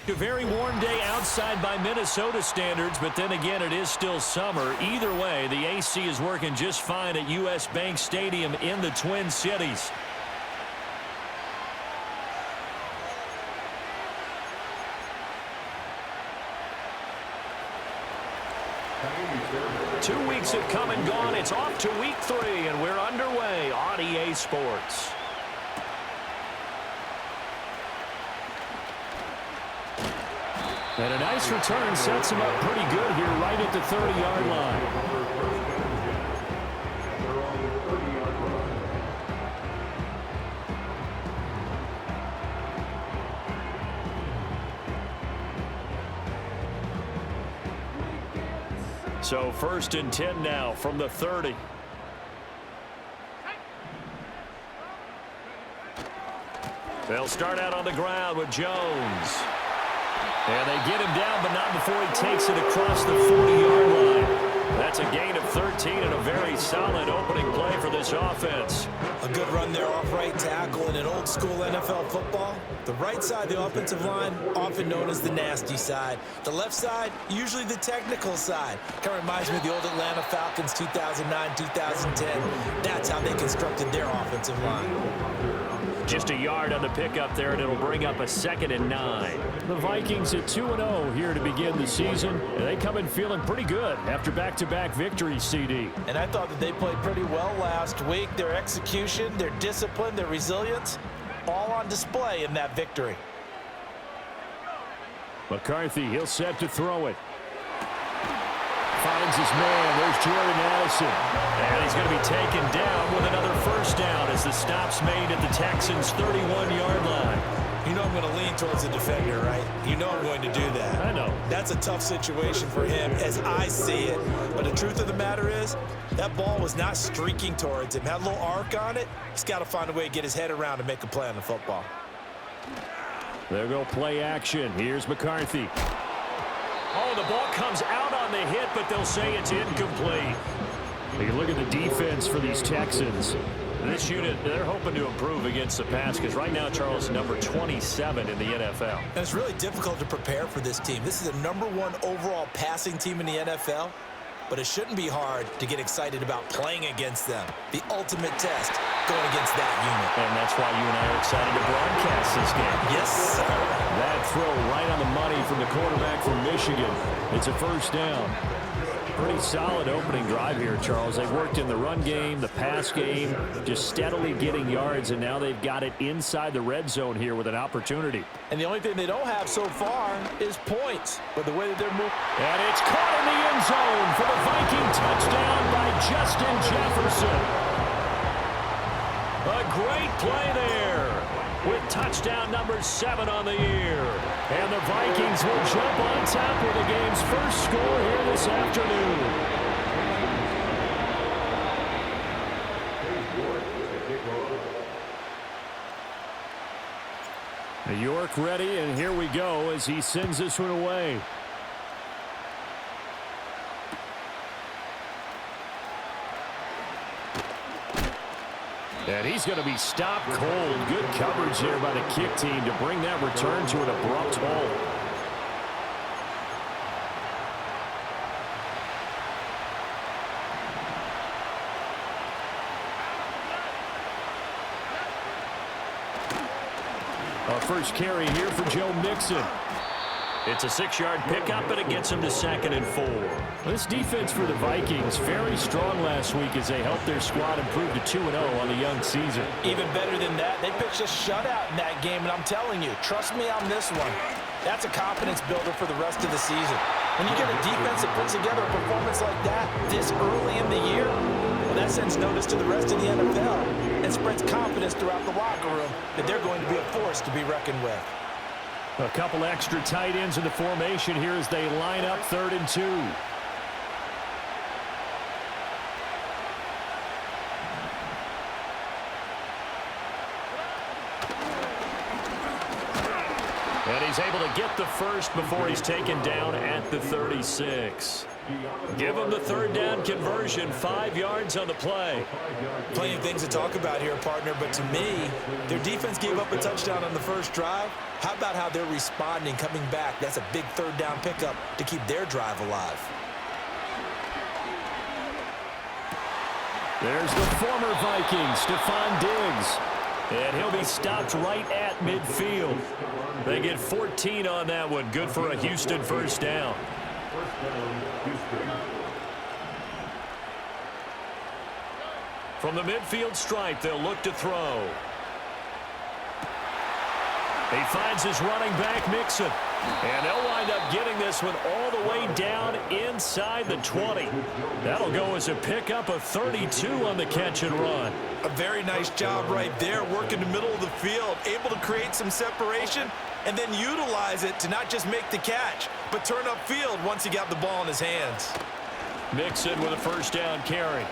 A very warm day outside by Minnesota standards, but then again, it is still summer. Either way, the AC is working just fine at U.S. Bank Stadium in the Twin Cities. Two weeks have come and gone. It's off to week 3, and we're underway on EA Sports. And a nice return sets him up pretty good here right at the 30-yard line. So 1st and 10 now from the 30. They'll start out on the ground with Jones. And they get him down, but not before he takes it across the 40-yard line. That's a gain of 13 and a very solid opening play for this offense. A good run there off right tackle in an old-school NFL football. The right side of the offensive line, often known as the nasty side. The left side, usually the technical side. Kind of reminds me of the old Atlanta Falcons 2009, 2010. That's how they constructed their offensive line. Just a yard on the pickup there, and it'll bring up a 2nd and 9. The Vikings at 2-0 here to begin the season, and they come in feeling pretty good after back-to-back victories, CD. And I thought that they played pretty well last week. Their execution, their discipline, their resilience, all on display in that victory. McCarthy, he'll set to throw it. Finds his man. There's Jordan Addison. And he's going to be taken down with another first down as the stop's made at the Texans' 31-yard line. You know I'm going to lean towards the defender, right? You know I'm going to do that. I know. That's a tough situation for him as I see it. But the truth of the matter is, that ball was not streaking towards him. Had a little arc on it. He's got to find a way to get his head around and make a play on the football. There go play action. Here's McCarthy. Oh, the ball comes out on the hit, but they'll say it's incomplete. You look at the defense for these Texans. This unit, they're hoping to improve against the pass because right now, Charles, number 27 in the NFL. And it's really difficult to prepare for this team. This is the #1 overall passing team in the NFL, but it shouldn't be hard to get excited about playing against them. The ultimate test going against that unit. And that's why you and I are excited to broadcast this game. Yes, sir. That throw right on the money from the quarterback from Michigan. It's a first down. Pretty solid opening drive here, Charles. They've worked in the run game, the pass game, just steadily getting yards, and now they've got it inside the red zone here with an opportunity. And the only thing they don't have so far is points. But the way that they're moving. And it's caught in the end zone for the Viking touchdown by Justin Jefferson. A great play there with touchdown number 7 on the year. And the Vikings will jump on top with the game's first score here this afternoon. York ready, and here we go as he sends this one away. And he's going to be stopped cold. Good coverage there by the kick team to bring that return to an abrupt halt. First carry here for Joe Mixon. It's a 6-yard pickup, and it gets him to 2nd and 4. This defense for the Vikings, very strong last week as they helped their squad improve to 2-0 on the young season. Even better than that, they pitched a shutout in that game, and I'm telling you, trust me on this one. That's a confidence builder for the rest of the season. When you get a defense that puts together a performance like that this early in the year, well, that sends notice to the rest of the NFL and spreads confidence throughout the locker room that they're going to be a force to be reckoned with. A couple extra tight ends in the formation here as they line up 3rd and 2. And he's able to get the first before he's taken down at the 36. Give him the 3rd down conversion, 5 yards on the play. Plenty of things to talk about here, partner, but to me, their defense gave up a touchdown on the first drive. How about how they're responding, coming back? That's a big 3rd down pickup to keep their drive alive. There's the former Viking, Stephon Diggs. And he'll be stopped right at midfield. They get 14 on that one. Good for a Houston first down. From the midfield stripe, they'll look to throw. He finds his running back, Mixon. And they'll wind up getting this one all the way down inside the 20. That'll go as a pickup of 32 on the catch and run. A very nice job right there, working the middle of the field, able to create some separation and then utilize it to not just make the catch, but turn upfield once he got the ball in his hands. Mixon with a first down carry.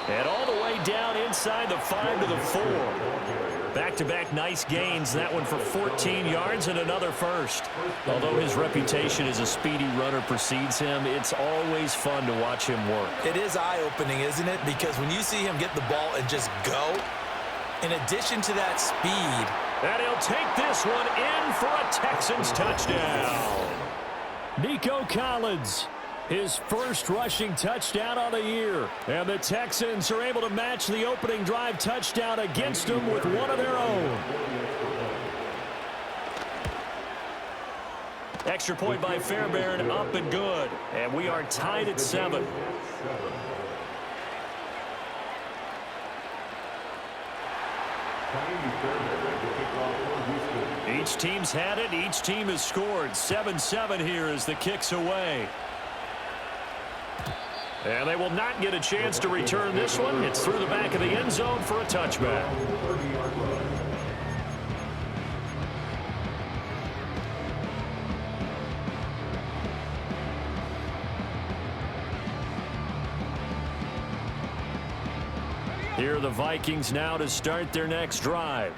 And all the way down inside the 5 to the 4. Back-to-back nice gains. That one for 14 yards and another first. Although his reputation as a speedy runner precedes him, it's always fun to watch him work. It is eye-opening, isn't it? Because when you see him get the ball and just go, in addition to that speed. And he'll take this one in for a Texans touchdown. Nico Collins. His first rushing touchdown on the year. And the Texans are able to match the opening drive touchdown against them with one of their own. Extra point by Fairbairn, up and good. And we are tied at 7. Each team's had it. Each team has scored. 7-7 here as the kick's away. And they will not get a chance to return this one. It's through the back of the end zone for a touchback. Here are the Vikings now to start their next drive.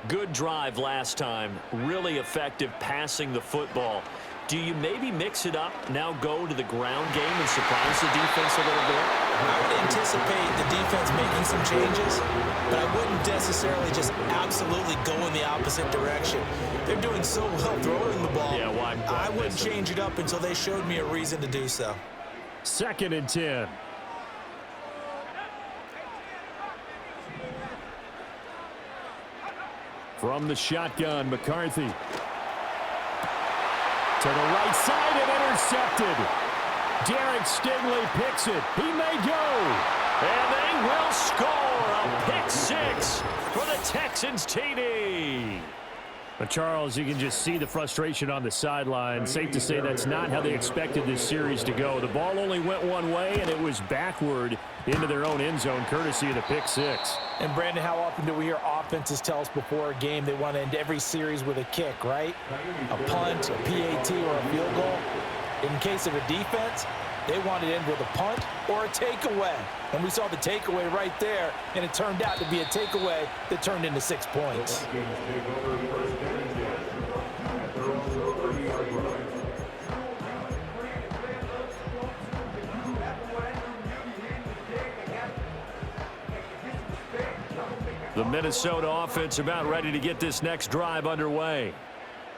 Good drive last time. Really effective passing the football. Do you maybe mix it up, now go to the ground game and surprise the defense a little bit? I would anticipate the defense making some changes, but I wouldn't necessarily just absolutely go in the opposite direction. They're doing so well throwing the ball. Yeah, why I wouldn't change it up until they showed me a reason to do so. 2nd and 10. From the shotgun, McCarthy. To the right side and intercepted. Derek Stingley picks it. He may go. And they will score a pick 6 for the Texans TD. But Charles, you can just see the frustration on the sideline. Safe to say that's not how they expected this series to go. The ball only went one way, and it was backward into their own end zone, courtesy of the pick 6. And, Brandon, how often do we hear offenses tell us before a game they want to end every series with a kick, right? A punt, a PAT, or a field goal. In case of a defense, they want to end with a punt or a takeaway. And we saw the takeaway right there, and it turned out to be a takeaway that turned into 6 points. The Minnesota offense about ready to get this next drive underway.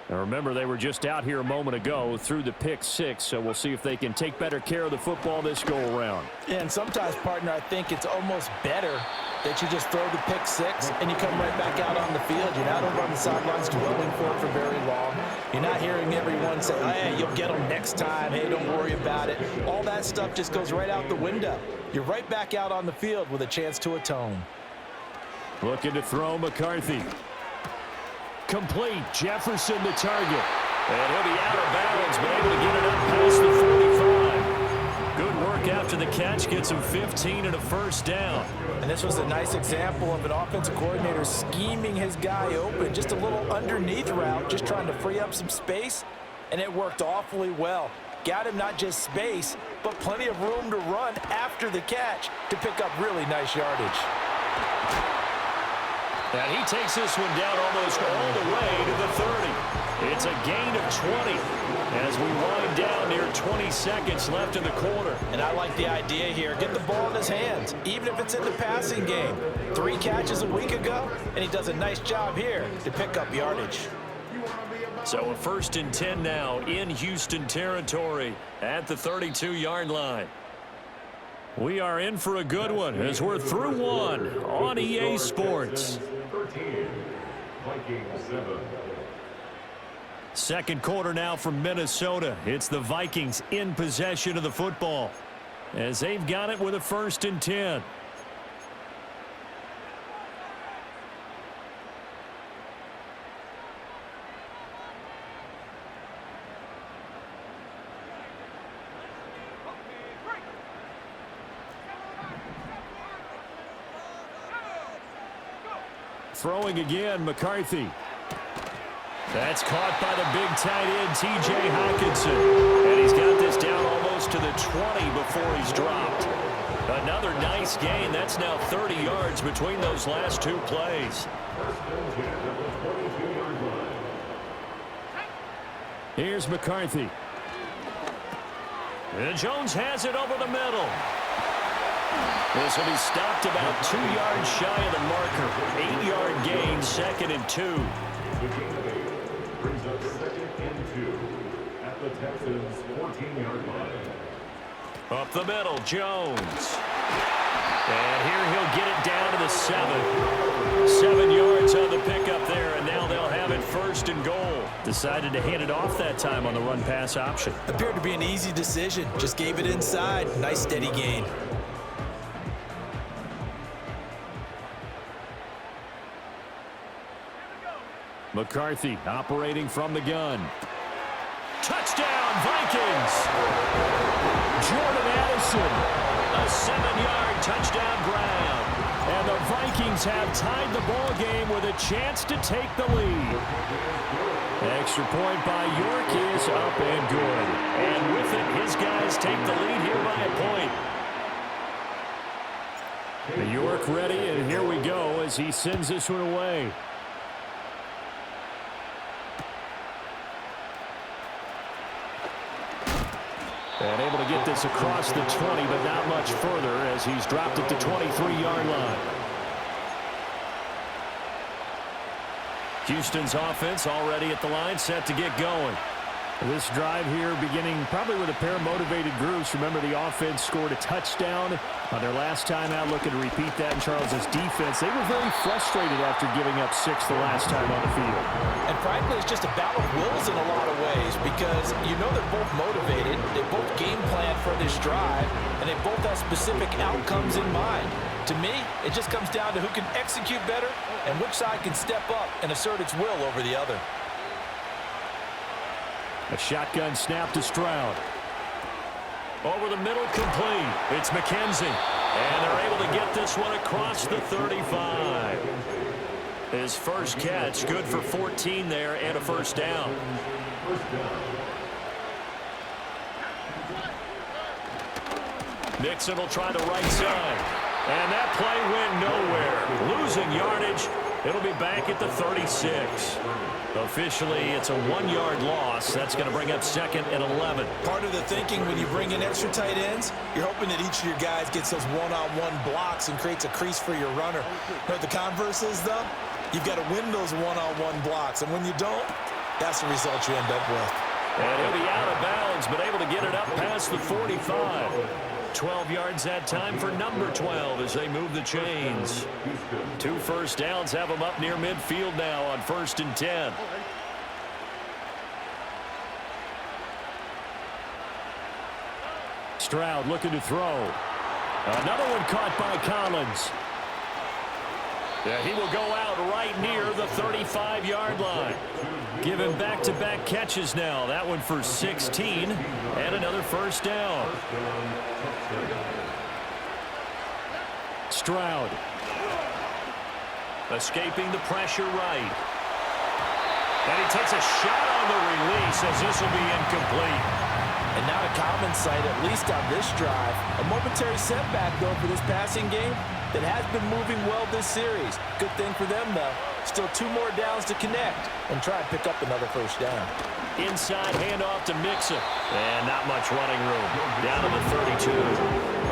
Now remember, they were just out here a moment ago through the pick 6, so we'll see if they can take better care of the football this go-around. Yeah, and sometimes, partner, I think it's almost better that you just throw the pick 6 and you come right back out on the field. You're not over on the sidelines dwelling for very long. You're not hearing everyone say, hey, you'll get them next time. Hey, don't worry about it. All that stuff just goes right out the window. You're right back out on the field with a chance to atone. Looking to throw McCarthy. Complete. Jefferson the target. And he'll be out of bounds, but able to get it up past the 45. Good work after the catch. Gets him 15 and a first down. And this was a nice example of an offensive coordinator scheming his guy open. Just a little underneath route, just trying to free up some space. And it worked awfully well. Got him not just space, but plenty of room to run after the catch to pick up really nice yardage. And he takes this one down almost all the way to the 30. It's a gain of 20 as we wind down near 20 seconds left in the quarter. And I like the idea here. Get the ball in his hands, even if it's in the passing game. 3 catches a week ago, and he does a nice job here to pick up yardage. So a 1st and 10 now in Houston territory at the 32-yard line. We are in for a good one as we're through one on EA Sports. 13, Vikings 7. Second quarter now from Minnesota. It's the Vikings in possession of the football as they've got it with a 1st and 10. Throwing again, McCarthy. That's caught by the big tight end, T.J. Hockenson. And he's got this down almost to the 20 before he's dropped. Another nice gain. That's now 30 yards between those last 2 plays. Here's McCarthy. And Jones has it over the middle. This will be stopped about 2 yards shy of the marker. 8-yard gain, 2nd and 2. Brings up 2nd and 2 at the Texans' 14-yard line. Up the middle, Jones. And here he'll get it down to the 7. 7 yards on the pickup there, and now they'll have it 1st and goal. Decided to hand it off that time on the run-pass option. Appeared to be an easy decision. Just gave it inside. Nice steady gain. McCarthy operating from the gun. Touchdown, Vikings! Jordan Addison, a 7-yard touchdown grab. And the Vikings have tied the ball game with a chance to take the lead. Extra point by York is up and good. And with it, his guys take the lead here by a point. York ready, and here we go as he sends this one away. And able to get this across the 20, but not much further as he's dropped at the 23-yard line. Houston's offense already at the line, set to get going. This drive here beginning probably with a pair of motivated groups. Remember, the offense scored a touchdown on their last time out, looking to repeat that in Charles's defense. They were very frustrated after giving up 6 the last time on the field. And frankly, it's just a battle of wills in a lot of ways because you know they're both motivated, they both game plan for this drive, and they both have specific outcomes in mind. To me, it just comes down to who can execute better and which side can step up and assert its will over the other. A shotgun snap to Stroud. Over the middle, complete. It's McKenzie. And they're able to get this one across the 35. His first catch, good for 14 there and a first down. Mixon will try the right side. And that play went nowhere. Losing yardage It'll be back at the 36. Officially, it's a 1-yard loss. That's going to bring up 2nd and 11. Part of the thinking when you bring in extra tight ends, you're hoping that each of your guys gets those one-on-one blocks and creates a crease for your runner. You know what the converse is, though? You've got to win those one-on-one blocks, and when you don't, that's the result you end up with. And he'll be out of bounds, but able to get it up past the 45. 12 yards that time for number 12 as they move the chains. 2 first downs have them up near midfield now on 1st and 10. Stroud looking to throw. Another one caught by Collins. Yeah, he will go out right near the 35-yard line. Give him back-to-back catches now. That one for 16 and another first down. Stroud. Escaping the pressure right. And he takes a shot on the release as this will be incomplete. And not a common sight, at least on this drive. A momentary setback, though, for this passing game that has been moving well this series. Good thing for them, though. Still 2 more downs to connect and try and pick up another first down. Inside handoff to Mixon. And not much running room. Down to the 32.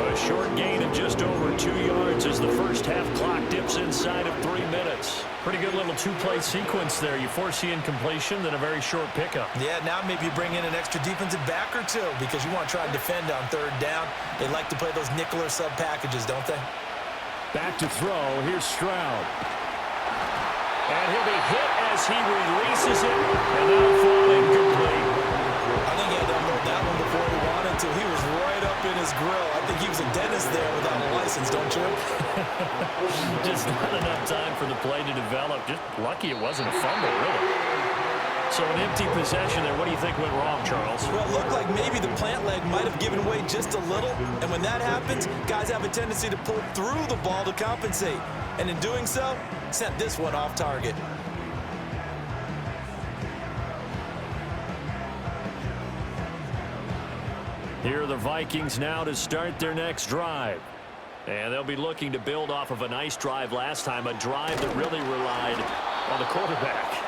A short gain of just over 2 yards as the first half clock dips inside of 3 minutes. Pretty good little 2-play sequence there. You force the incompletion, then a very short pickup. Yeah, now maybe you bring in an extra defensive back or 2 because you want to try and defend on 3rd down. They like to play those nickel or sub packages, don't they? Back to throw. Here's Stroud. And he'll be hit as he releases it. And that'll fall incomplete. I think he had to unload that one before he wanted to. He was right up in his grill. I think he was a dentist there without a license, don't you? Just not enough time for the play to develop. Just lucky it wasn't a fumble, really. So an empty possession there. What do you think went wrong, Charles? Well, it looked like maybe the plant leg might have given away just a little. And when that happens, guys have a tendency to pull through the ball to compensate. And in doing so, sent this one off target. Here are the Vikings now to start their next drive. And they'll be looking to build off of a nice drive last time, a drive that really relied on the quarterback.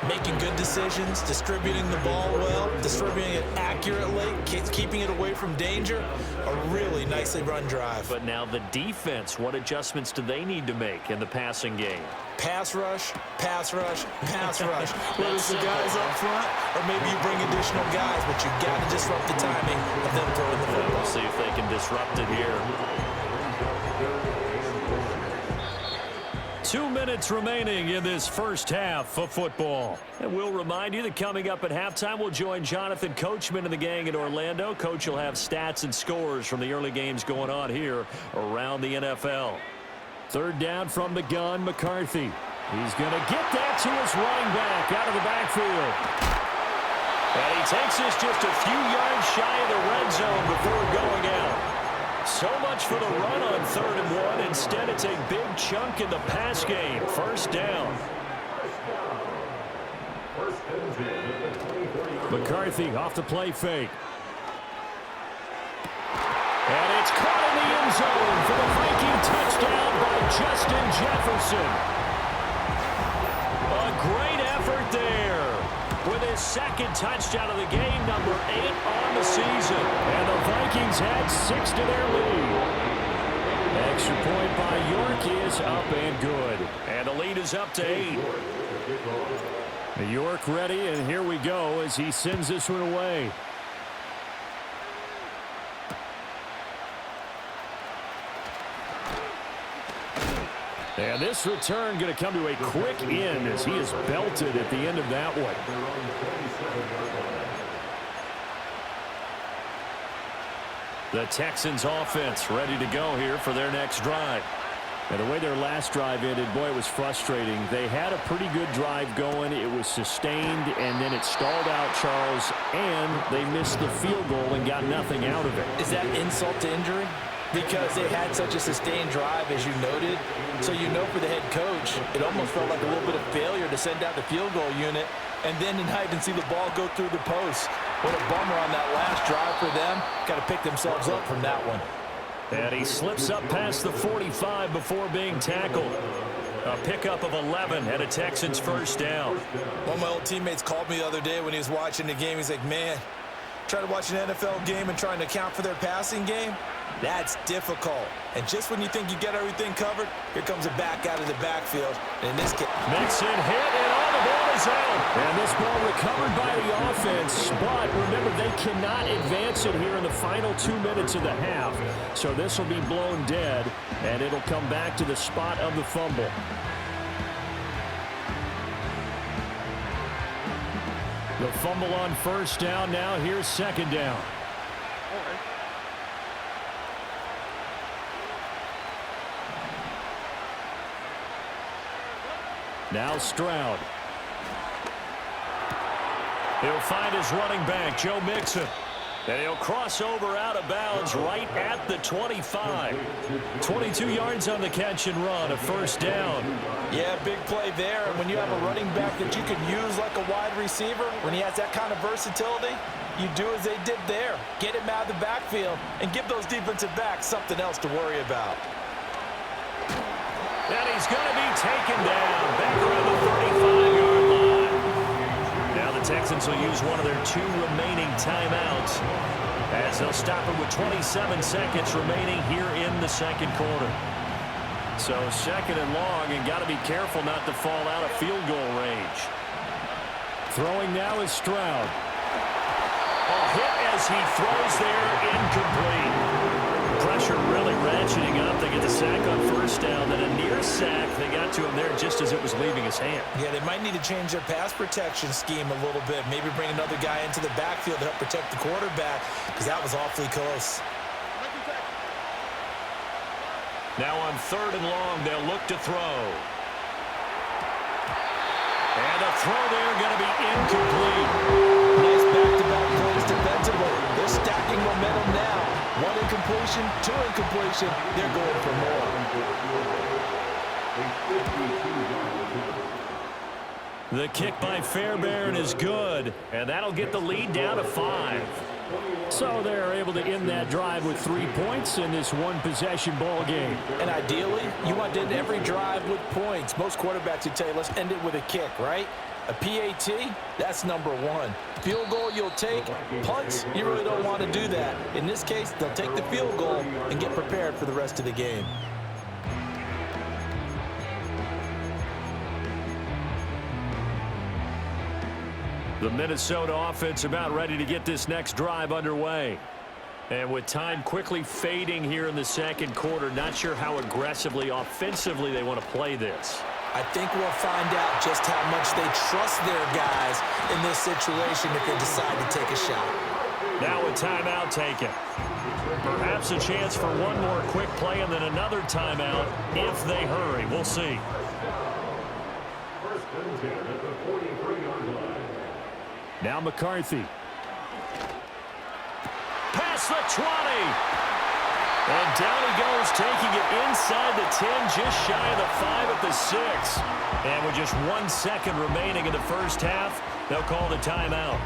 Making good decisions, distributing the ball well, distributing it accurately, keeping it away from danger. A really nicely run drive. But now the defense, what adjustments do they need to make in the passing game? Pass rush, pass rush, pass rush. Whether it's the guys up front or maybe you bring additional guys, but you got to disrupt the timing of them throwing the football. We'll see if they can disrupt it here. 2 minutes remaining in this first half of football. And we'll remind you that coming up at halftime, we'll join Jonathan Coachman and the gang in Orlando. Coach will have stats and scores from the early games going on here around the NFL. 3rd down from the gun, McCarthy. He's going to get that to his running back out of the backfield. And he takes this just a few yards shy of the red zone before going out. So much for the run on 3rd and 1. Instead, it's a big chunk in the pass game. First down. McCarthy off the play fake. And it's caught in the end zone for the Viking touchdown by Justin Jefferson. A great effort there with his 2nd touchdown of the game, number 8 on the season. And the Vikings add 6 to their lead. Extra point by York is up and good. And the lead is up to 8. York ready, and here we go as he sends this one away. And this return going to come to a quick end as he is belted at the end of that one. The Texans offense ready to go here for their next drive. And the way their last drive ended, boy, it was frustrating. They had a pretty good drive going. It was sustained, and then it stalled out, Charles, and they missed the field goal and got nothing out of it. Is that insult to injury? Because they had such a sustained drive, as you noted. So you know for the head coach, it almost felt like a little bit of failure to send out the field goal unit and then not even see the ball go through the post. What a bummer on that last drive for them. Got to pick themselves up from that one. And he slips up past the 45 before being tackled. A pickup of 11 and a Texans first down. One of my old teammates called me the other day when he was watching the game. He's like, man, trying to watch an NFL game and trying to account for their passing game, that's difficult. And just when you think you get everything covered, here comes a back out of the backfield. And in this case, Mixon hit, and all the ball is out. And this ball recovered by the offense. But remember, they cannot advance it here in the final 2 minutes of the half. So this will be blown dead, and it'll come back to the spot of the fumble. The fumble on first down. Now here's second down. Now Stroud. He'll find his running back, Joe Mixon. And he'll cross over out of bounds right at the 25. 22 yards on the catch and run, a first down. Yeah, big play there. And when you have a running back that you can use like a wide receiver, when he has that kind of versatility, you do as they did there. Get him out of the backfield and give those defensive backs something else to worry about. And he's going to be taken down back around the 35-yard line. Now the Texans will use one of their 2 remaining timeouts as they'll stop it with 27 seconds remaining here in the second quarter. So second and long, and got to be careful not to fall out of field goal range. Throwing now is Stroud. A hit as he throws there, incomplete. Pressure really ratcheting up. They get the sack on first down. Then a near sack. They got to him there just as it was leaving his hand. Yeah, they might need to change their pass protection scheme a little bit. Maybe bring another guy into the backfield to help protect the quarterback, because that was awfully close. Now on third and long, they'll look to throw. And a throw there going to be incomplete. Nice back-to-back plays defensively. They're stacking momentum now. 1 incompletion, 2 incompletion. They're going for more. The kick by Fairbairn is good, and that'll get the lead down to 5. So they're able to end that drive with 3 points in this one-possession ball game. And ideally, you want to end every drive with points. Most quarterbacks would tell you, let's end it with a kick, right? A PAT, that's number 1. Field goal you'll take. Punts, you really don't want to do that. In this case, they'll take the field goal and get prepared for the rest of the game. The Minnesota offense about ready to get this next drive underway. And with time quickly fading here in the second quarter, not sure how aggressively, offensively they want to play this. I think we'll find out just how much they trust their guys in this situation if they decide to take a shot. Now a timeout taken. Perhaps a chance for one more quick play and then another timeout if they hurry. We'll see. First and 10 at the 43-yard line. Now McCarthy. Past the 20. And down he goes, taking it inside the 10, just shy of the 5 at the 6. And with just 1 second remaining in the first half, they'll call the timeout.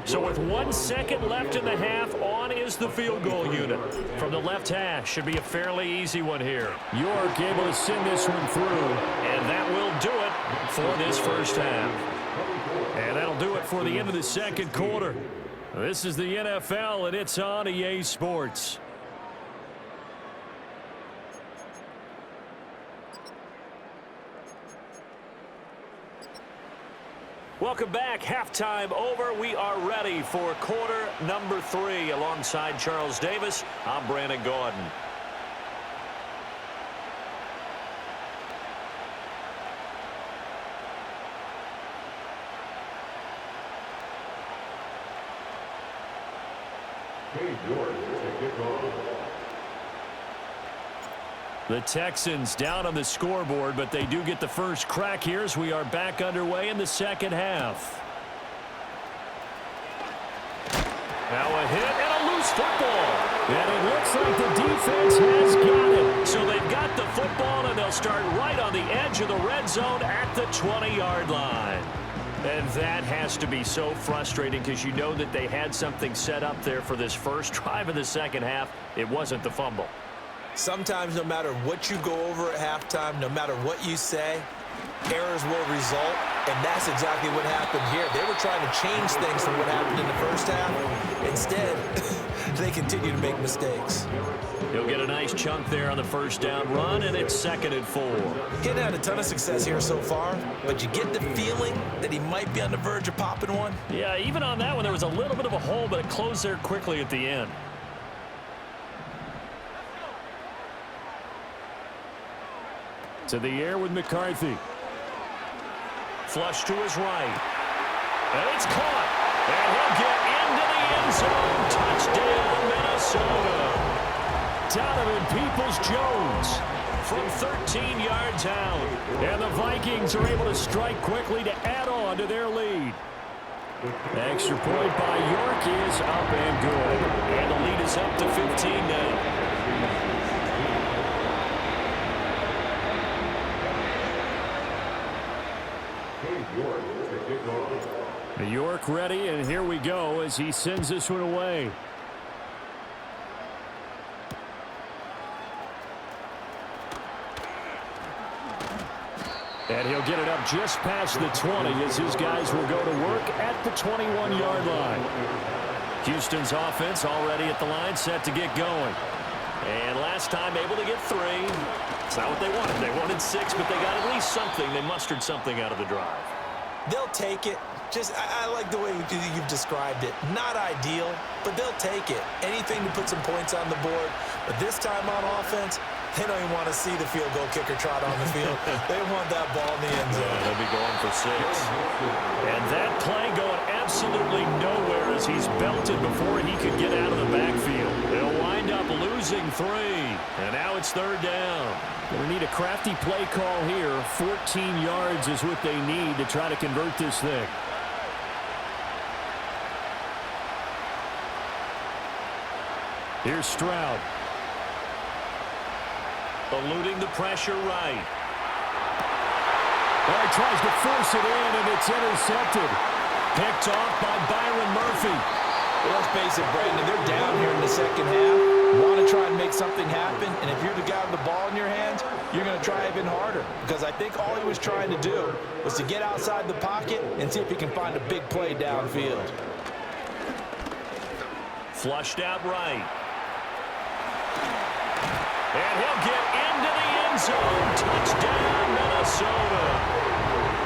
So with 1 second left in the half, on is the field goal unit. From the left hash, should be a fairly easy one here. York able to send this one through, and that will do it for this first half. And that'll do it for the end of the second quarter. This is the NFL, and it's on EA Sports. Welcome back. Halftime over. We are ready for quarter number 3. Alongside Charles Davis, I'm Brandon Gordon. The Texans down on the scoreboard, but they do get the first crack here as we are back underway in the second half. Now a hit and a loose football. And it looks like the defense has got it. So they've got the football, and they'll start right on the edge of the red zone at the 20-yard line. And that has to be so frustrating because you know that they had something set up there for this first drive of the second half. It wasn't the fumble. Sometimes no matter what you go over at halftime, no matter what you say, errors will result, and that's exactly what happened here. They were trying to change things from what happened in the first half. Instead, they continue to make mistakes. He'll get a nice chunk there on the first down run, and it's 2nd and 4. Getting had a ton of success here so far, but you get the feeling that he might be on the verge of popping one. Yeah, even on that one, there was a little bit of a hole, but it closed there quickly at the end. To the air with McCarthy. Flush to his right. And it's caught. And he'll get into the end zone. Touchdown, Minnesota. Donovan Peoples-Jones from 13 yards out. And the Vikings are able to strike quickly to add on to their lead. Extra point by York is up and good. And the lead is up to 15 now. York ready, and here we go as he sends this one away. And he'll get it up just past the 20 as his guys will go to work at the 21-yard line. Houston's offense already at the line, set to get going. And last time able to get 3. It's not what they wanted. They wanted 6, but they got at least something. They mustered something out of the drive. They'll take it. I like the way you've described it. Not ideal, but they'll take it. Anything to put some points on the board. But this time on offense, they don't even want to see the field goal kicker trot on the field. They want that ball in the end zone. Yeah, they'll be going for 6. And that play going absolutely nowhere as he's belted before he could get out of the backfield. They'll wind up losing 3. And now it's 3rd down. They need a crafty play call here. 14 yards is what they need to try to convert this thing. Here's Stroud. Eluding the pressure right. Well, he tries to force it in, and it's intercepted. Picked off by Byron Murphy. Well, let's face it, Brandon, they're down here in the second half. Want to try and make something happen, and if you're the guy with the ball in your hands, you're going to try even harder. Because I think all he was trying to do was to get outside the pocket and see if he can find a big play downfield. Flushed out right. And he'll get into the end zone. Touchdown, Minnesota.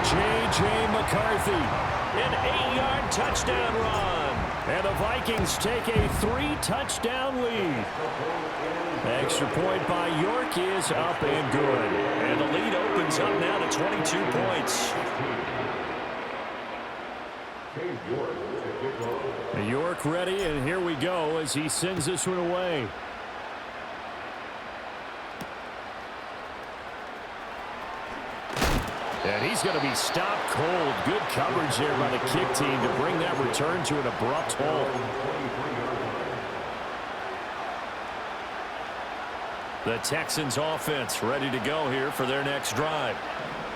J.J. McCarthy. An 8-yard touchdown run. And the Vikings take a 3-touchdown lead. Extra point by York is up and good. And the lead opens up now to 22 points. York ready, and here we go as he sends this one away. And he's going to be stopped cold. Good coverage there by the kick team to bring that return to an abrupt halt. The Texans offense ready to go here for their next drive.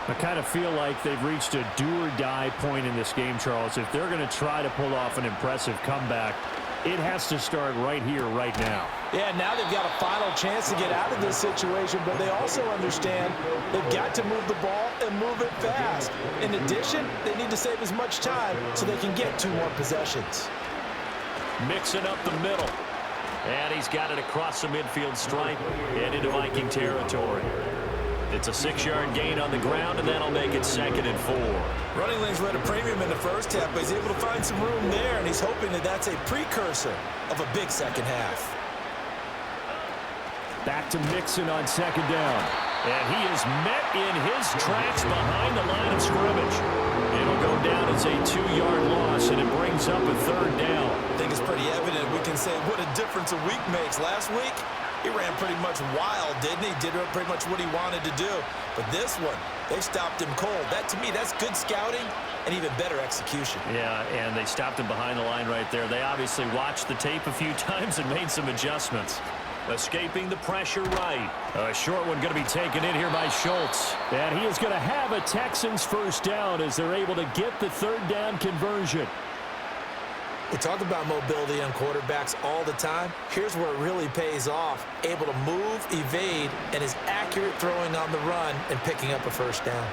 I kind of feel like they've reached a do-or-die point in this game, Charles. If they're going to try to pull off an impressive comeback, it has to start right here, right now. Yeah, now they've got a final chance to get out of this situation, but they also understand they've got to move the ball and move it fast. In addition, they need to save as much time so they can get 2 more possessions. Mixing up the middle. And he's got it across the midfield stripe and into Viking territory. It's a 6-yard gain on the ground, and that'll make it 2nd and 4. Running lanes were at a premium in the first half, but he's able to find some room there, and he's hoping that that's a precursor of a big second half. Back to Mixon on 2nd down. And he is met in his tracks behind the line of scrimmage. It'll go down as a 2-yard loss, and it brings up a 3rd down. I think it's pretty evident. We can say what a difference a week makes. Last week, he ran pretty much wild, didn't he? Did pretty much what he wanted to do. But this one, they stopped him cold. That, to me, that's good scouting and even better execution. Yeah, and they stopped him behind the line right there. They obviously watched the tape a few times and made some adjustments. Escaping the pressure right. A short one going to be taken in here by Schultz. And he is going to have a Texans first down as they're able to get the third down conversion. We talk about mobility on quarterbacks all the time. Here's where it really pays off. Able to move, evade, and is accurate throwing on the run and picking up a first down.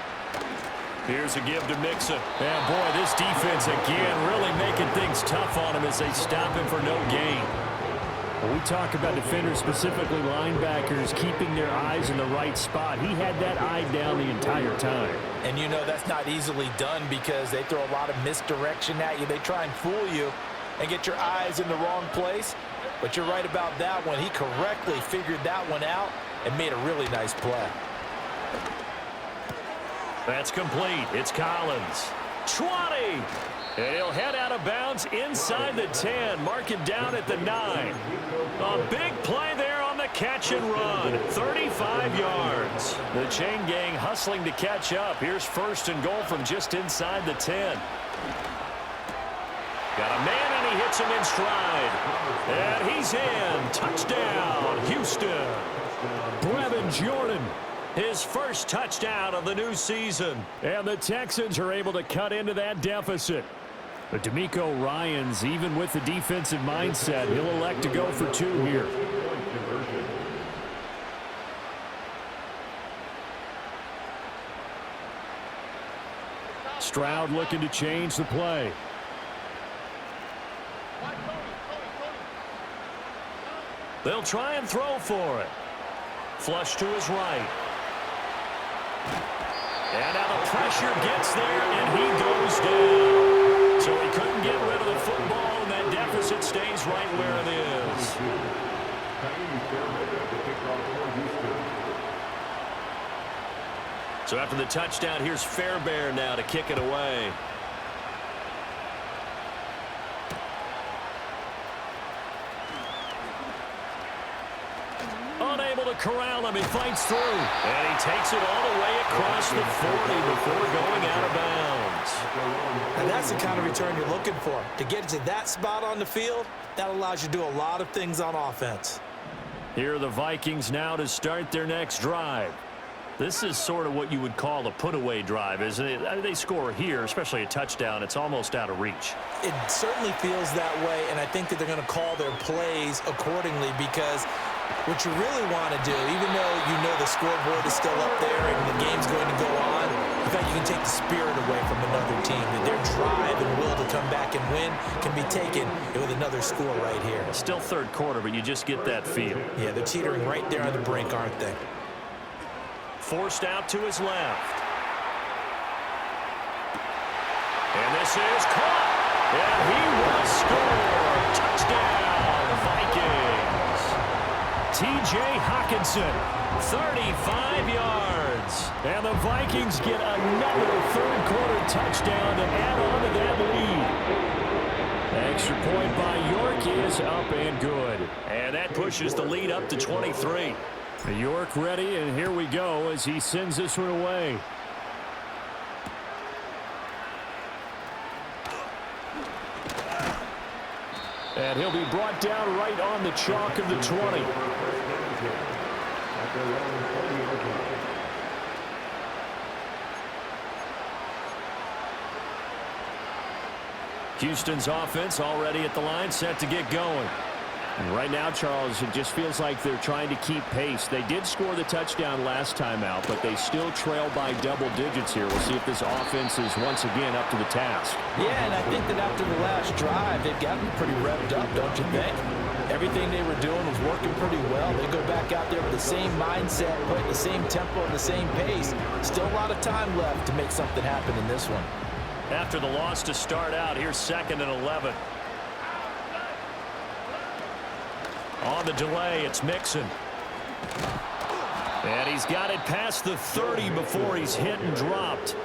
Here's a give to Mixon. And boy, this defense again really making things tough on him as they stop him for no gain. When we talk about defenders, specifically linebackers, keeping their eyes in the right spot, he had that eye down the entire time. And you know that's not easily done because they throw a lot of misdirection at you. They try and fool you and get your eyes in the wrong place. But you're right about that one. He correctly figured that one out and made a really nice play. That's complete. It's Collins. 20. And he'll head out of bounds inside the 10, marking down at the 9. A big play there on the catch and run. 35 yards. The chain gang hustling to catch up. Here's first and goal from just inside the 10. Got a man, and he hits him in stride. And he's in. Touchdown, Houston. Brevin Jordan. His first touchdown of the new season. And the Texans are able to cut into that deficit. But D'Amico Ryans, even with the defensive mindset, he'll elect to go for 2 here. Stroud looking to change the play. They'll try and throw for it. Flush to his right. And now the pressure gets there, and he goes down. So he couldn't get rid of the football, and that deficit stays right where it is. So after the touchdown, here's Fairbairn now to kick it away. Unable to corral him. He fights through. And he takes it all the way across the 40 before going out of bounds. And that's the kind of return you're looking for. To get to that spot on the field, that allows you to do a lot of things on offense. Here are the Vikings now to start their next drive. This is sort of what you would call a put-away drive, isn't it? I mean, they score here, especially a touchdown. It's almost out of reach. It certainly feels that way, and I think that they're going to call their plays accordingly because what you really want to do, even though you know the scoreboard is still up there and the game's going to go on, in fact, you can take the spirit away from another team. That their drive and will to come back and win can be taken with another score right here. Still third quarter, but you just get that feel. Yeah, they're teetering right there on the brink, aren't they? Forced out to his left. And this is caught. And he will score. Touchdown, Vikings. T.J. Hockenson, 35 yards. And the Vikings get another third quarter touchdown to add on to that lead. Extra point by York is up and good. And that pushes the lead up to 23. York ready, and here we go as he sends this one away. And he'll be brought down right on the chalk of the 20. Houston's offense already at the line, set to get going. And right now, Charles, it just feels like they're trying to keep pace. They did score the touchdown last time out, but they still trail by double digits here. We'll see if this offense is once again up to the task. Yeah, and I think that after the last drive, they've gotten pretty revved up, don't you think? Everything they were doing was working pretty well. They go back out there with the same mindset, putting the same tempo and the same pace. Still a lot of time left to make something happen in this one. After the loss to start out, here's 2nd and 11. On the delay, it's Mixon. And he's got it past the 30 before he's hit and dropped.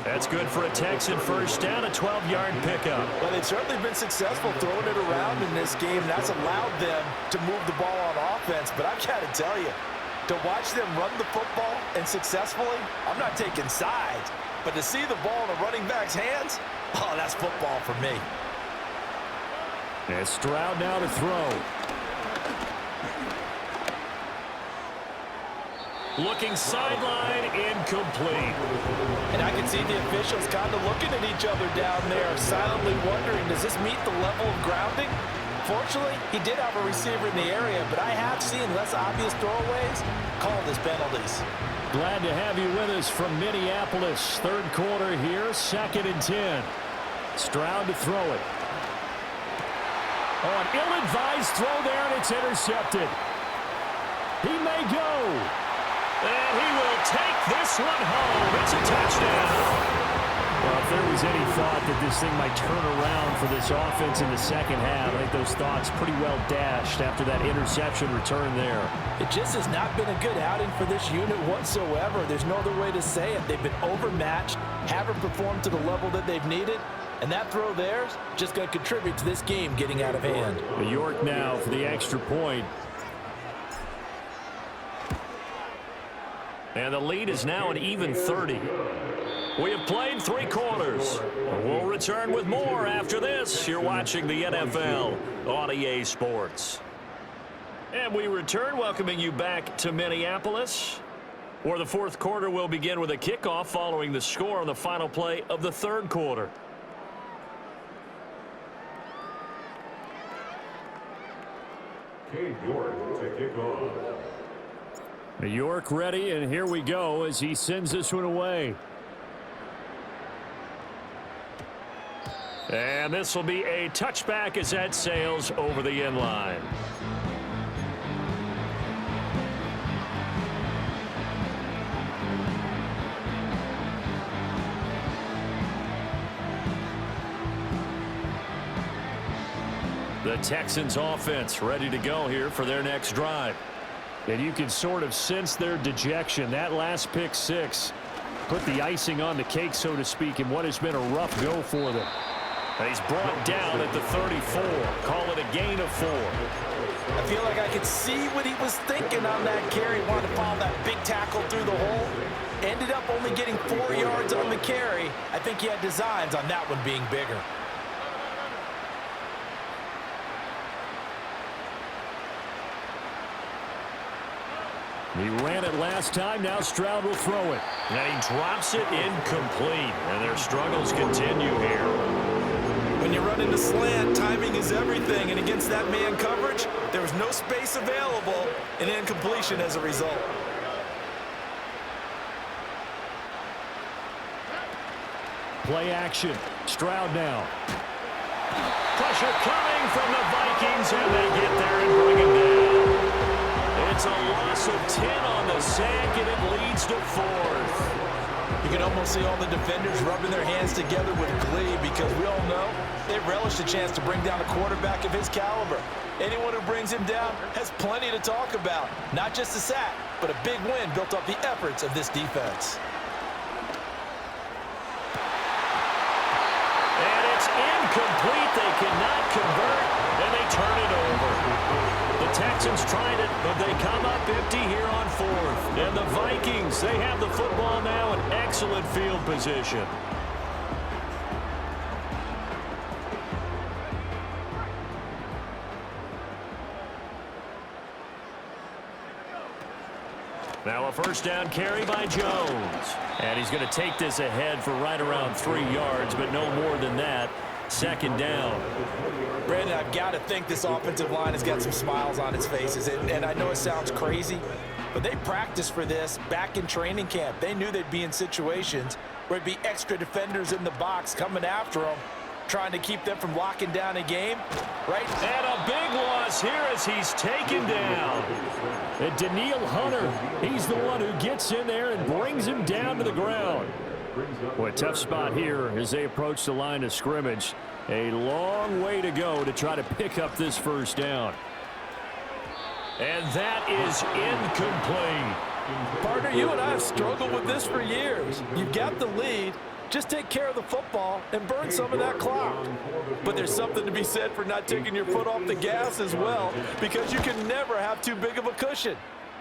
That's good for a Texan first down, a 12-yard pickup. Well, they've certainly been successful throwing it around in this game. That's allowed them to move the ball on offense. But I've got to tell you, to watch them run the football and successfully, I'm not taking sides. But to see the ball in a running back's hands, oh, that's football for me. And Stroud now to throw. Looking sideline, incomplete. And I can see the officials kind of looking at each other down there, silently wondering, does this meet the level of grounding? Fortunately, he did have a receiver in the area, but I have seen less obvious throwaways called as penalties. Glad to have you with us from Minneapolis. Third quarter here, 2nd and 10. Stroud to throw it. Oh, an ill-advised throw there, and it's intercepted. He may go. And he will take this one home. It's a touchdown. Well, if there was any thought that this thing might turn around for this offense in the second half, I think those thoughts pretty well dashed after that interception return there. It just has not been a good outing for this unit whatsoever. There's no other way to say it. They've been overmatched, haven't performed to the level that they've needed, and that throw there's just going to contribute to this game getting out of hand. New York now for the extra point. And the lead is now an even 30. We have played 3 quarters. We'll return with more after this. You're watching the NFL on EA Sports. And we return, welcoming you back to Minneapolis, where the 4th quarter will begin with a kickoff following the score on the final play of the 3rd quarter. Cade York to kick off. New York ready, and here we go as he sends this one away. And this will be a touchback as that sails over the end line. The Texans offense ready to go here for their next drive. And you can sort of sense their dejection. That last pick 6 put the icing on the cake, so to speak, in what has been a rough go for them. And he's brought down at the 34. Call it a gain of 4. I feel like I could see what he was thinking on that carry. Wanted to follow that big tackle through the hole. Ended up only getting 4 yards on the carry. I think he had designs on that one being bigger. He ran it last time. Now Stroud will throw it. And he drops it incomplete. And their struggles continue here. When you run into slant, timing is everything. And against that man coverage, there was no space available, and incompletion as a result. Play action. Stroud now. Pressure coming from the Vikings, and they get there and bring him down. It's a loss of 10 on the sack, and it leads to 4th. You can almost see all the defenders rubbing their hands together with glee because we all know they relish the chance to bring down a quarterback of his caliber. Anyone who brings him down has plenty to talk about. Not just a sack, but a big win built off the efforts of this defense. And it's incomplete. They cannot convert, and they turn it over. The Texans tried it, but they come up empty here on 4th. And the Vikings, they have the football now in excellent field position. Now a first down carry by Jones. And he's going to take this ahead for right around 3 yards, but no more than that. 2nd down. Brandon, I've got to think this offensive line has got some smiles on its faces. And I know it sounds crazy, but they practiced for this back in training camp. They knew they'd be in situations where it'd be extra defenders in the box coming after them, trying to keep them from locking down a game, right? And a big loss here as he's taken down. And Daniil Hunter, he's the one who gets in there and brings him down to the ground. Boy, a tough spot here as they approach the line of scrimmage. A long way to go to try to pick up this first down. And that is incomplete. Partner, you and I have struggled with this for years. You've got the lead. Just take care of the football and burn some of that clock. But there's something to be said for not taking your foot off the gas as well, because you can never have too big of a cushion.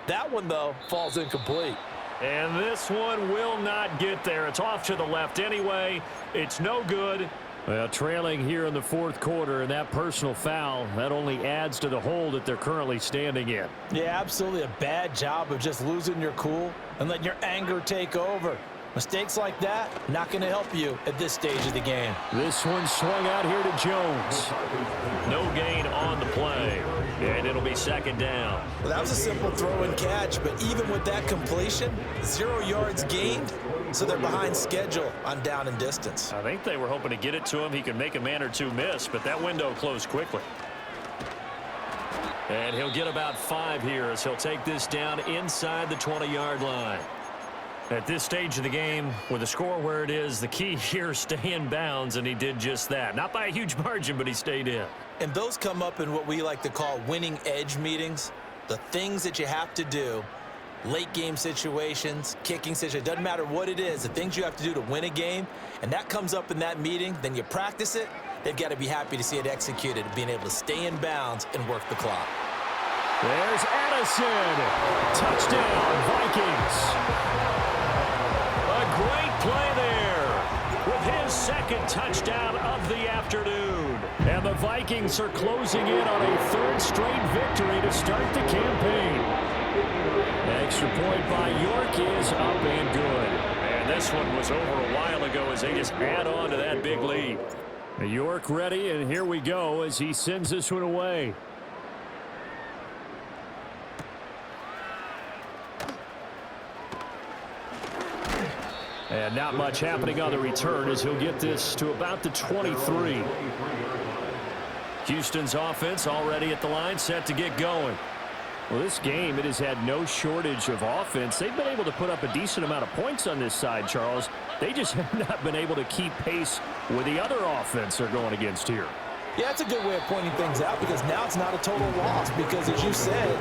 That one, though, falls incomplete. And this one will not get there. It's off to the left anyway. It's no good. Well, trailing here in the fourth quarter, and that personal foul, that only adds to the hole that they're currently standing in. Yeah, absolutely a bad job of just losing your cool and letting your anger take over. Mistakes like that, not going to help you at this stage of the game. This one swung out here to Jones. No gain on the play, and it'll be second down. Well, that was a simple throw and catch, but even with that completion, 0 yards gained, so they're behind schedule on down and distance. I think they were hoping to get it to him. He could make a man or two miss, but that window closed quickly. And he'll get about 5 here as he'll take this down inside the 20-yard line. At this stage of the game, with the score where it is, the key here is stay in bounds, and he did just that. Not by a huge margin, but he stayed in. And those come up in what we like to call winning edge meetings. The things that you have to do, late game situations, kicking situations, doesn't matter what it is, the things you have to do to win a game, and that comes up in that meeting, then you practice it, they've got to be happy to see it executed, being able to stay in bounds and work the clock. There's Addison. Touchdown, Vikings. A great play there with his second touchdown of the afternoon. And the Vikings are closing in on a third straight victory to start the campaign. Extra point by York is up and good. And this one was over a while ago as they just add on to that big lead. York ready, and here we go as he sends this one away. And not much happening on the return as he'll get this to about the 23. Houston's offense already at the line, set to get going. Well, this game, it has had no shortage of offense. They've been able to put up a decent amount of points on this side, Charles. They just have not been able to keep pace with the other offense they're going against here. Yeah, that's a good way of pointing things out because now it's not a total loss because, as you said,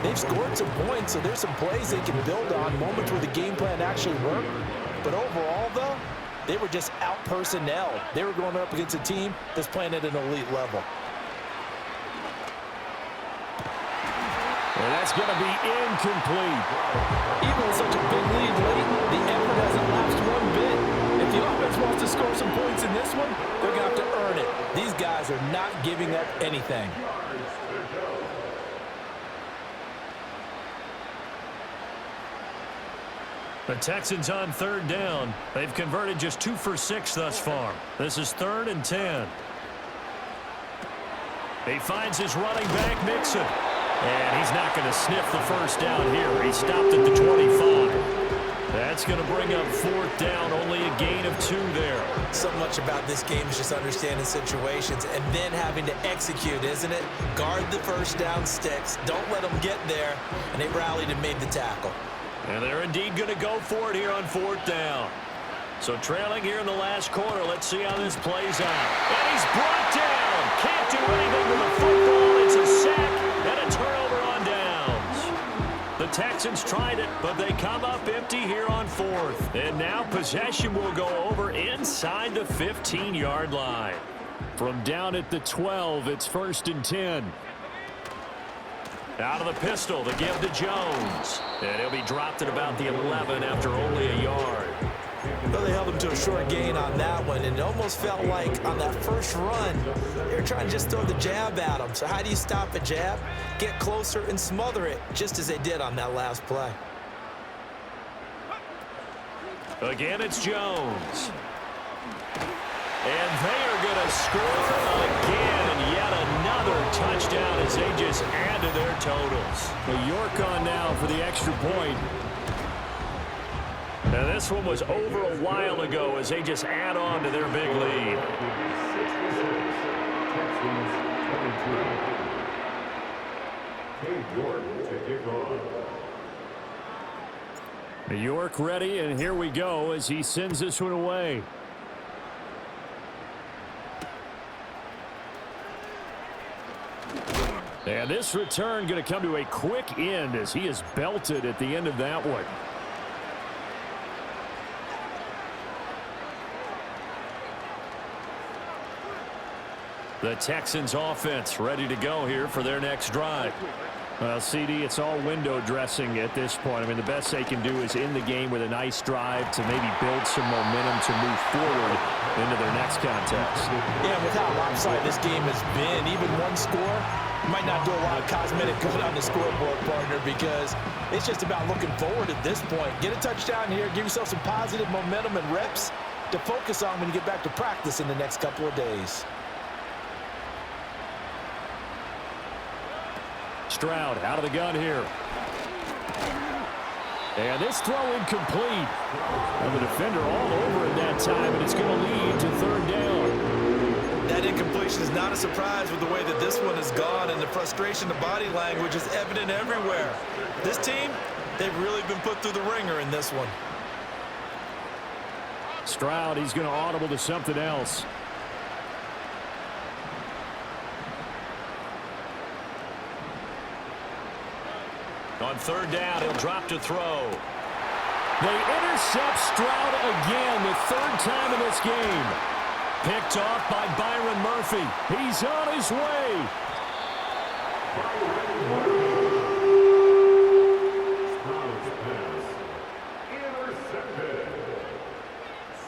they've scored some points, so there's some plays they can build on, moments where the game plan actually worked. But overall, though, they were just out-personnel. They were going up against a team that's playing at an elite level. And that's going to be incomplete. Even with such a big lead late, the effort hasn't lapsed one bit. If the offense wants to score some points in this one, they're going to have to earn it. These guys are not giving up anything. The Texans on third down. They've converted just 2 for 6 thus far. This is 3rd and 10. He finds his running back, Mixon. And he's not going to sniff the first down here. He stopped at the 25. That's going to bring up 4th down, only a gain of 2 there. So much about this game is just understanding situations and then having to execute, isn't it? Guard the first down sticks. Don't let them get there. And they rallied and made the tackle. And they're indeed going to go for it here on 4th down. So trailing here in the last quarter, let's see how this plays out. And he's brought down. Can't do anything with the football. It's a sack and a turnover on downs. The Texans tried it, but they come up empty here on 4th. And now possession will go over inside the 15-yard line. From down at the 12, it's 1st and 10. Out of the pistol to give to Jones. And he'll be dropped at about the 11 after only a yard. Well, they held him to a short gain on that one, and it almost felt like on that first run, they were trying to just throw the jab at him. So how do you stop a jab? Get closer and smother it, just as they did on that last play. Again, it's Jones. And they are going to score again. Yet another touchdown as they just add to their totals. Well, York on now for the extra point. Now this one was over a while ago as they just add on to their big lead. New York ready, and here we go as he sends this one away. And this return going to come to a quick end as he is belted at the end of that one. The Texans offense ready to go here for their next drive. Well, CD, it's all window dressing at this point. I mean, the best they can do is in the game with a nice drive to maybe build some momentum to move forward into their next contest. Yeah, with how lopsided this game has been, even one score might not do a lot of cosmetic good on the scoreboard, partner, because it's just about looking forward at this point. Get a touchdown here, give yourself some positive momentum and reps to focus on when you get back to practice in the next couple of days. Stroud out of the gun here. And this throw incomplete. And the defender all over it that time, and it's going to lead to third down. That incompletion is not a surprise with the way that this one has gone, and the frustration, the body language is evident everywhere. This team, they've really been put through the ringer in this one. Stroud, he's going to audible to something else. On third down, he'll drop to throw. They intercept Stroud again, the third time in this game. Picked off by Byron Murphy. He's on his way. Stroud's pass intercepted.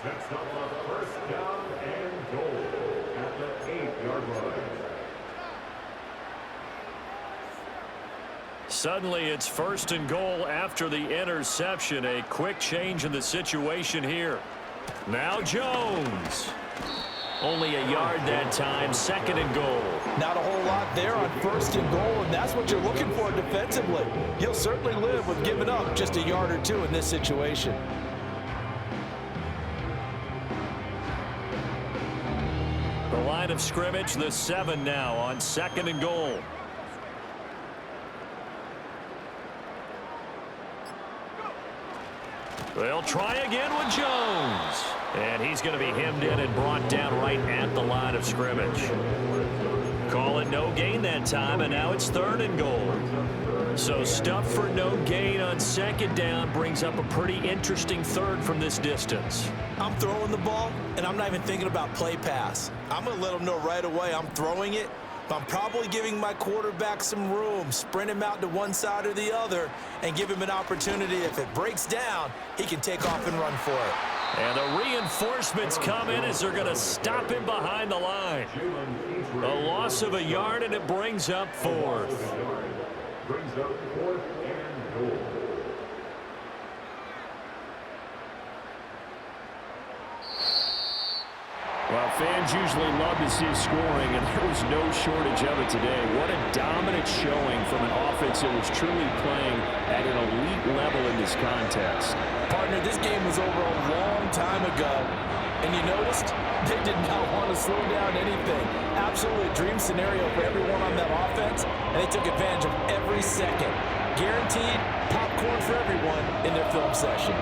Sets up a first down and goal at the 8-yard line. Suddenly, it's first and goal after the interception. A quick change in the situation here. Now Jones. Only a yard that time, second and goal. Not a whole lot there on first and goal, and that's what you're looking for defensively. You'll certainly live with giving up just a yard or two in this situation. The line of scrimmage, the 7 now on second and goal. They'll try again with Jones. And he's going to be hemmed in and brought down right at the line of scrimmage. Call it no gain that time, and now it's third and goal. So stuff for no gain on second down brings up a pretty interesting third from this distance. I'm throwing the ball, and I'm not even thinking about play pass. I'm going to let them know right away I'm throwing it. I'm probably giving my quarterback some room, sprint him out to one side or the other, and give him an opportunity. If it breaks down, he can take off and run for it. And the reinforcements come in as they're going to stop him behind the line. A loss of a yard, and it brings up fourth. Brings up fourth and goal. Well, fans usually love to see scoring, and there was no shortage of it today. What a dominant showing from an offense that was truly playing at an elite level in this contest. Partner, this game was over a long time ago, and you noticed they did not want to slow down anything. Absolutely a dream scenario for everyone on that offense, and they took advantage of every second. Guaranteed popcorn for everyone in their film session.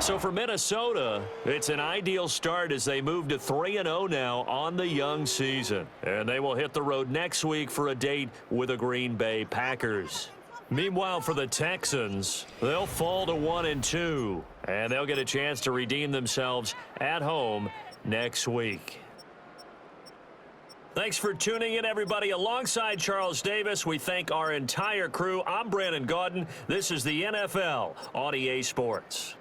So for Minnesota, it's an ideal start as they move to 3-0 now on the young season. And they will hit the road next week for a date with the Green Bay Packers. Meanwhile, for the Texans, they'll fall to 1-2, and they'll get a chance to redeem themselves at home next week. Thanks for tuning in, everybody. Alongside Charles Davis, we thank our entire crew. I'm Brandon Gaudin. This is the NFL on EA Sports.